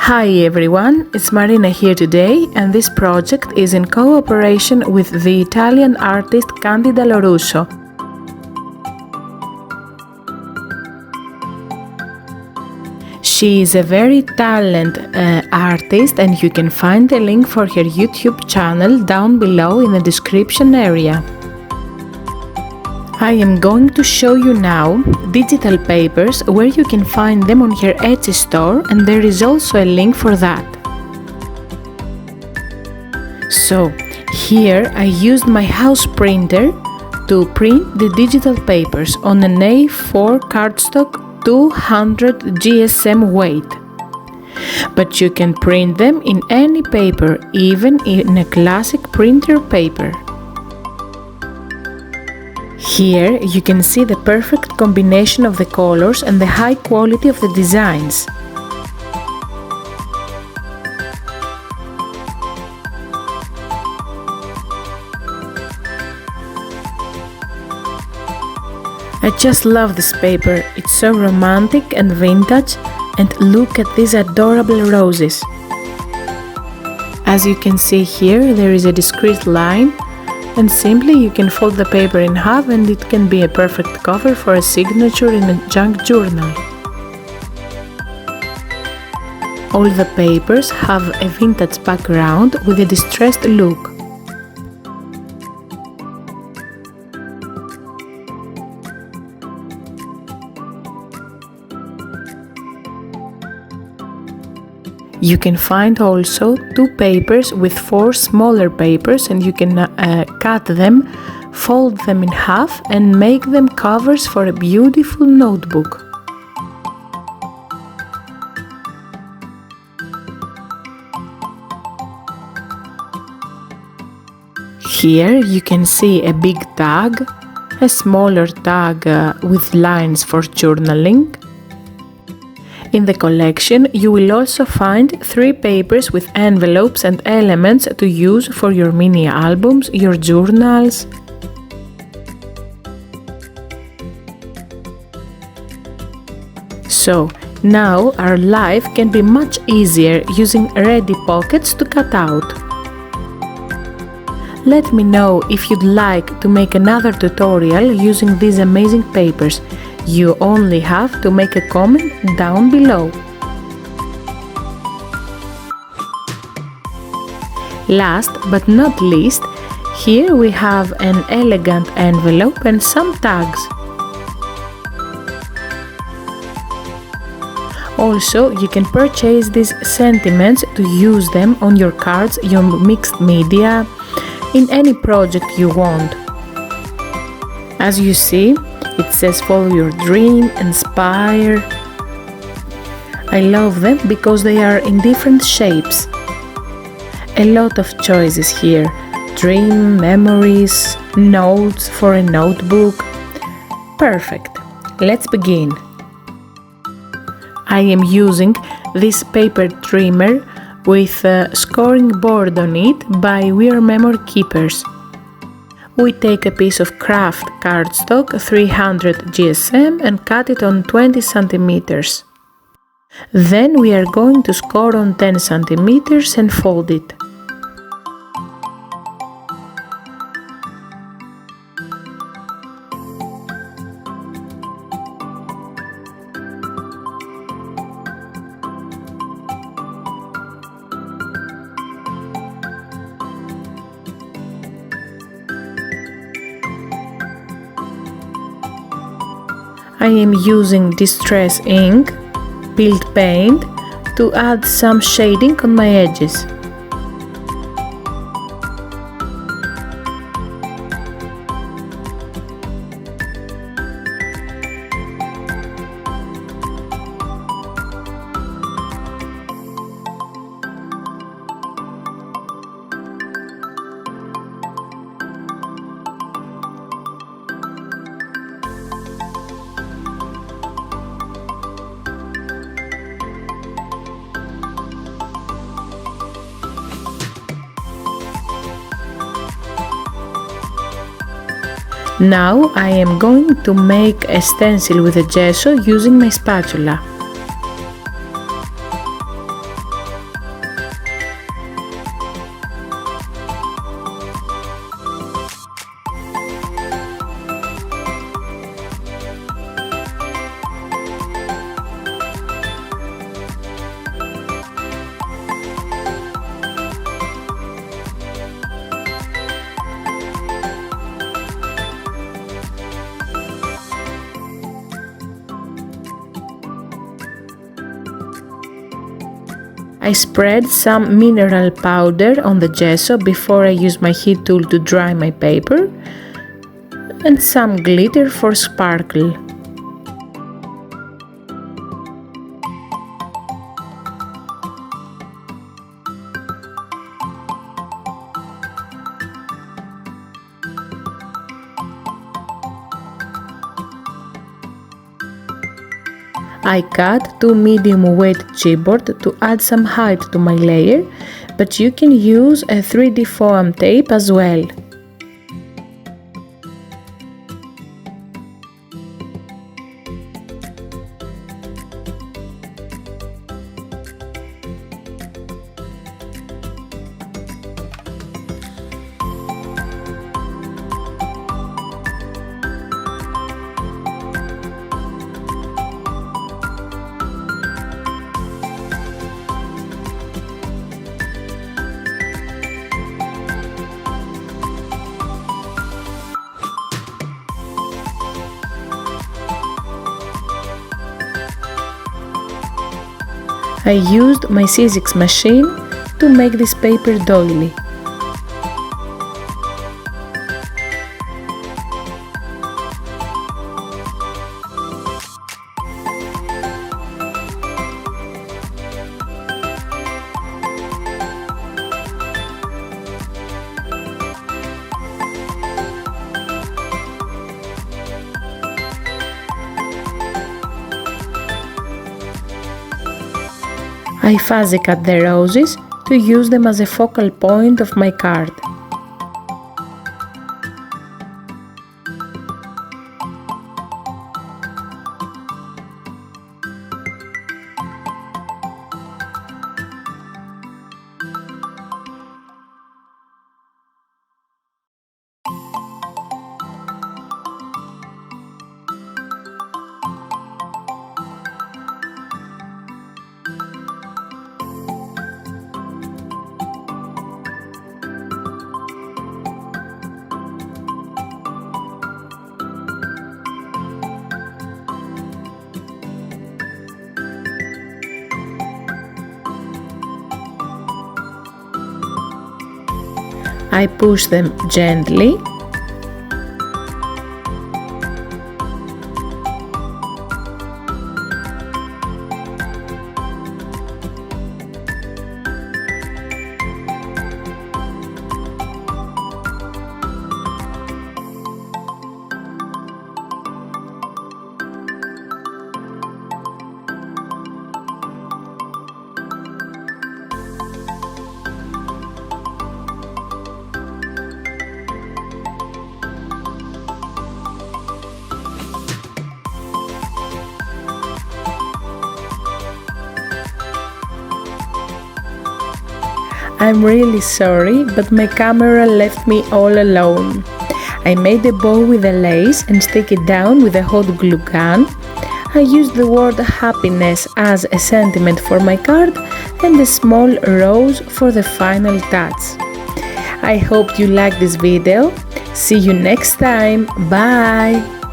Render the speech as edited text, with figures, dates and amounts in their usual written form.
Hi everyone, it's Marina here today, and this project is in cooperation with the Italian artist Candida Lorusso. She is a very talented artist, and you can find the link for her YouTube channel down below in the description area. I am going to show you now digital papers where you can find them on her Etsy store, and there is also a link for that. So here I used my house printer to print the digital papers on an A4 cardstock 200 GSM weight. But you can print them in any paper, even in a classic printer paper. Here you can see the perfect combination of the colors and the high quality of the designs. I just love this paper, it's so romantic and vintage, and look at these adorable roses. As you can see here, there is a discrete line, and simply you can fold the paper in half and it can be a perfect cover for a signature in a junk journal. All the papers have a vintage background with a distressed look. You can find also two papers with four smaller papers, and you can cut them, fold them in half and make them covers for a beautiful notebook. Here you can see a big tag, a smaller tag with lines for journaling. In the collection, you will also find 3 papers with envelopes and elements to use for your mini albums, your journals. So, now our life can be much easier using ready pockets to cut out. Let me know if you'd like to make another tutorial using these amazing papers. You only have to make a comment down below. Last but not least, here we have an elegant envelope and some tags. Also, you can purchase these sentiments to use them on your cards, your mixed media, in any project you want. As you see, it says follow your dream, inspire. I love them because they are in different shapes. A lot of choices here. Dream, memories, notes for a notebook. Perfect. Let's begin. I am using this paper trimmer with a scoring board on it by We're Memory Keepers. We take a piece of craft cardstock 300 GSM and cut it on 20 centimeters. Then we are going to score on 10 centimeters and fold it. I am using distress ink, peeled paint, to add some shading on my edges. Now I am going to make a stencil with a gesso using my spatula. I spread some mineral powder on the gesso before I use my heat tool to dry my paper, and some glitter for sparkle. I cut 2 medium weight chipboard to add some height to my layer, but you can use a 3D foam tape as well. I used my C6 machine to make this paper doily. I fuzzy cut the roses to use them as a focal point of my card. I push them gently. I'm really sorry, but my camera left me all alone. I made a bow with a lace and stick it down with a hot glue gun. I used the word happiness as a sentiment for my card and a small rose for the final touch. I hope you liked this video. See you next time. Bye!